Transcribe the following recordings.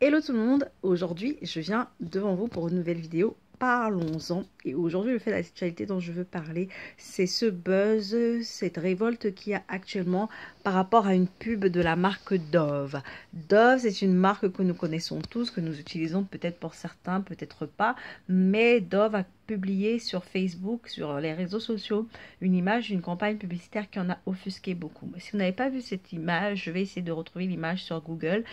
Hello tout le monde, aujourd'hui je viens devant vous pour une nouvelle vidéo, parlons-en. Et aujourd'hui le fait d'actualité dont je veux parler, c'est ce buzz, cette révolte qu'il y a actuellement par rapport à une pub de la marque Dove. Dove, c'est une marque que nous connaissons tous, que nous utilisons peut-être pour certains, peut-être pas, mais Dove a publié sur Facebook, sur les réseaux sociaux, une image d'une campagne publicitaire qui en a offusqué beaucoup. Si vous n'avez pas vu cette image, je vais essayer de retrouver l'image sur Google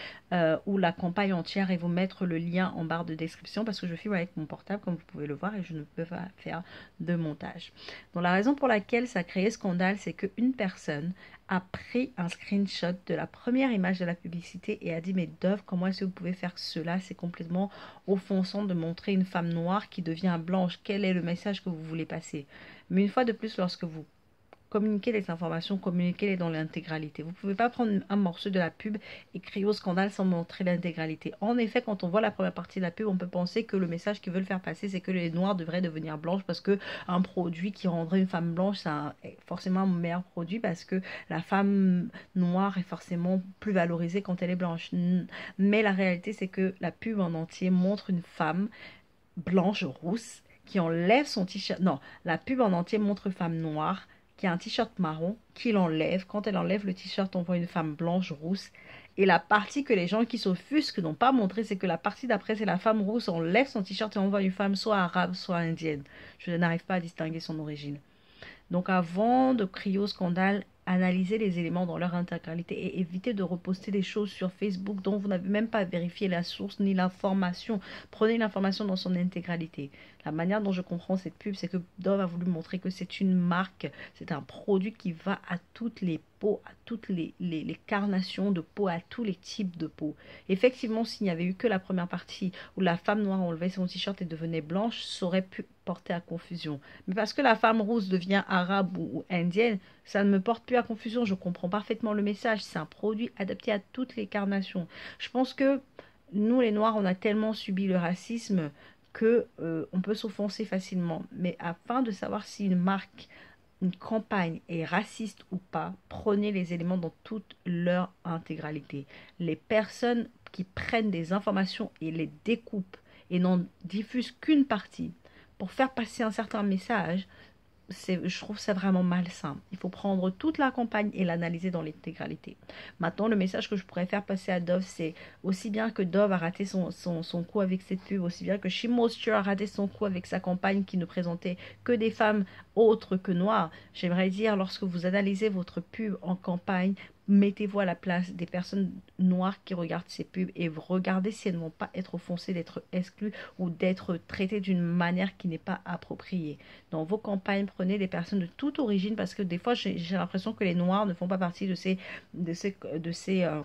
ou la campagne entière et vous mettre le lien en barre de description parce que je filme avec mon portable comme vous pouvez le voir et je ne peux pas faire de montage. Donc la raison pour laquelle ça a créé scandale, c'est qu'une personne a pris un screenshot de la première image de la publicité et a dit mais Dove, comment est-ce que vous pouvez faire cela? C'est complètement offensant de montrer une femme noire qui devient blanche. Quel est le message que vous voulez passer? Mais une fois de plus, lorsque vous communiquer les informations, communiquer-les dans l'intégralité. Vous ne pouvez pas prendre un morceau de la pub et crier au scandale sans montrer l'intégralité. En effet, quand on voit la première partie de la pub, on peut penser que le message qu'ils veulent faire passer, c'est que les noirs devraient devenir blanches parce que un produit qui rendrait une femme blanche, c'est forcément un meilleur produit parce que la femme noire est forcément plus valorisée quand elle est blanche. Mais la réalité, c'est que la pub en entier montre une femme blanche, rousse, qui enlève son t-shirt. Non, la pub en entier montre une femme noire qui a un t-shirt marron, qui l'enlève. Quand elle enlève le t-shirt, on voit une femme blanche, rousse. Et la partie que les gens qui s'offusquent n'ont pas montré, c'est que la partie d'après, c'est la femme rousse, on enlève son t-shirt et on voit une femme soit arabe, soit indienne. Je n'arrive pas à distinguer son origine. Donc avant de crier au scandale, analysez les éléments dans leur intégralité et évitez de reposter des choses sur Facebook dont vous n'avez même pas vérifié la source ni l'information. Prenez l'information dans son intégralité. La manière dont je comprends cette pub, c'est que Dove a voulu montrer que c'est une marque, c'est un produit qui va à toutes les peaux, à toutes les carnations de peau, à tous les types de peau. Effectivement, s'il n'y avait eu que la première partie où la femme noire enlevait son t-shirt et devenait blanche, ça aurait pu porter à confusion. Mais parce que la femme rousse devient arabe ou indienne, ça ne me porte plus à confusion. Je comprends parfaitement le message. C'est un produit adapté à toutes les carnations. Je pense que nous, les Noirs, on a tellement subi le racisme que on peut s'offenser facilement. Mais afin de savoir si une marque, une campagne est raciste ou pas, prenez les éléments dans toute leur intégralité. Les personnes qui prennent des informations et les découpent et n'en diffusent qu'une partie pour faire passer un certain message, je trouve ça vraiment malsain. Il faut prendre toute la campagne et l'analyser dans l'intégralité. Maintenant, le message que je pourrais faire passer à Dove, c'est aussi bien que Dove a raté son coup avec cette pub, aussi bien que She Moisture a raté son coup avec sa campagne qui ne présentait que des femmes autres que noires. J'aimerais dire, lorsque vous analysez votre pub en campagne, mettez-vous à la place des personnes noires qui regardent ces pubs et regardez si elles ne vont pas être offensées, d'être exclues ou d'être traitées d'une manière qui n'est pas appropriée. Dans vos campagnes, prenez des personnes de toute origine parce que des fois, j'ai l'impression que les noirs ne font pas partie de ces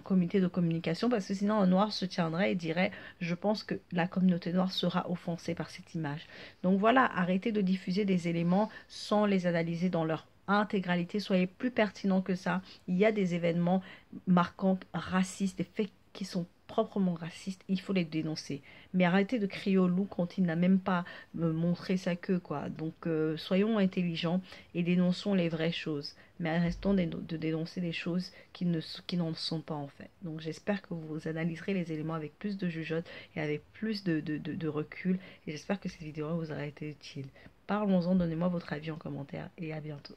comités de communication parce que sinon, un noir se tiendrait et dirait, je pense que la communauté noire sera offensée par cette image. Donc voilà, arrêtez de diffuser des éléments sans les analyser dans leur intégralité, soyez plus pertinent que ça. Il y a des événements marquants racistes, des faits qui sont proprement racistes, il faut les dénoncer. Mais arrêtez de crier au loup quand il n'a même pas montré sa queue, quoi. Donc soyons intelligents et dénonçons les vraies choses. Mais arrêtons de dénoncer des choses qui n'en sont pas en fait. Donc j'espère que vous analyserez les éléments avec plus de jugeote et avec plus de recul. Et j'espère que cette vidéo vous aura été utile. Parlons-en, donnez-moi votre avis en commentaire et à bientôt.